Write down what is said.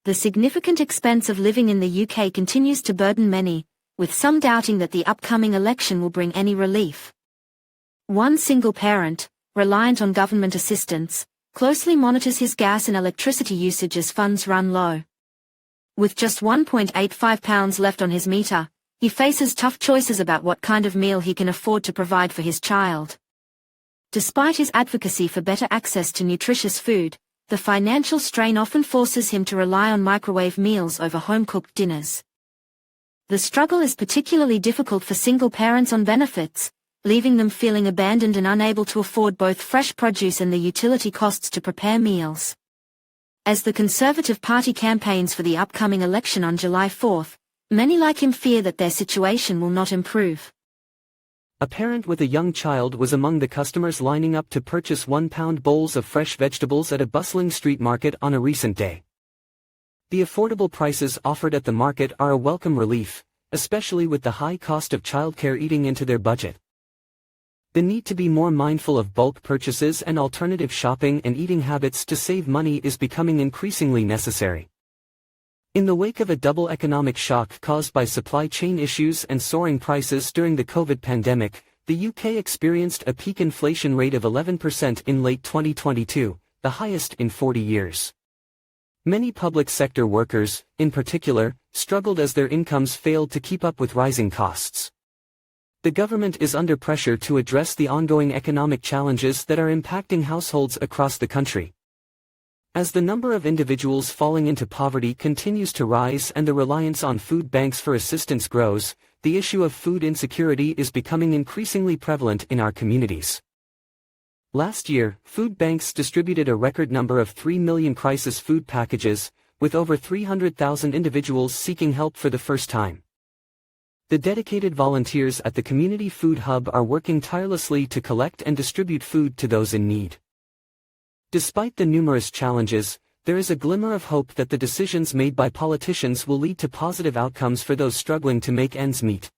The significant expense of living in the UK continues to burden many, with some doubting that the upcoming election will bring any relief. One single parent, reliant on government assistance, closely monitors his gas and electricity usage as funds run low. With just £1.85 left on his meter, he faces tough choices about what kind of meal he can afford to provide for his child. Despite his advocacy for better access to nutritious food, the financial strain often forces him to rely on microwave meals over home-cooked dinners. The struggle is particularly difficult for single parents on benefits, leaving them feeling abandoned and unable to afford both fresh produce and the utility costs to prepare meals. As the Conservative Party campaigns for the upcoming election on July 4, many like him fear that their situation will not improve. A parent with a young child was among the customers lining up to purchase £1 bowls of fresh vegetables at a bustling street market on a recent day. The affordable prices offered at the market are a welcome relief, especially with the high cost of childcare eating into their budget. The need to be more mindful of bulk purchases and alternative shopping and eating habits to save money is becoming increasingly necessary. In the wake of a double economic shock caused by supply chain issues and soaring prices during the COVID pandemic, the UK experienced a peak inflation rate of 11% in late 2022, the highest in 40 years. Many public sector workers, in particular, struggled as their incomes failed to keep up with rising costs. The government is under pressure to address the ongoing economic challenges that are impacting households across the country. As the number of individuals falling into poverty continues to rise and the reliance on food banks for assistance grows, the issue of food insecurity is becoming increasingly prevalent in our communities. Last year, food banks distributed a record number of 3 million crisis food packages, with over 300,000 individuals seeking help for the first time. The dedicated volunteers at the Community Food Hub are working tirelessly to collect and distribute food to those in need. Despite the numerous challenges, there is a glimmer of hope that the decisions made by politicians will lead to positive outcomes for those struggling to make ends meet.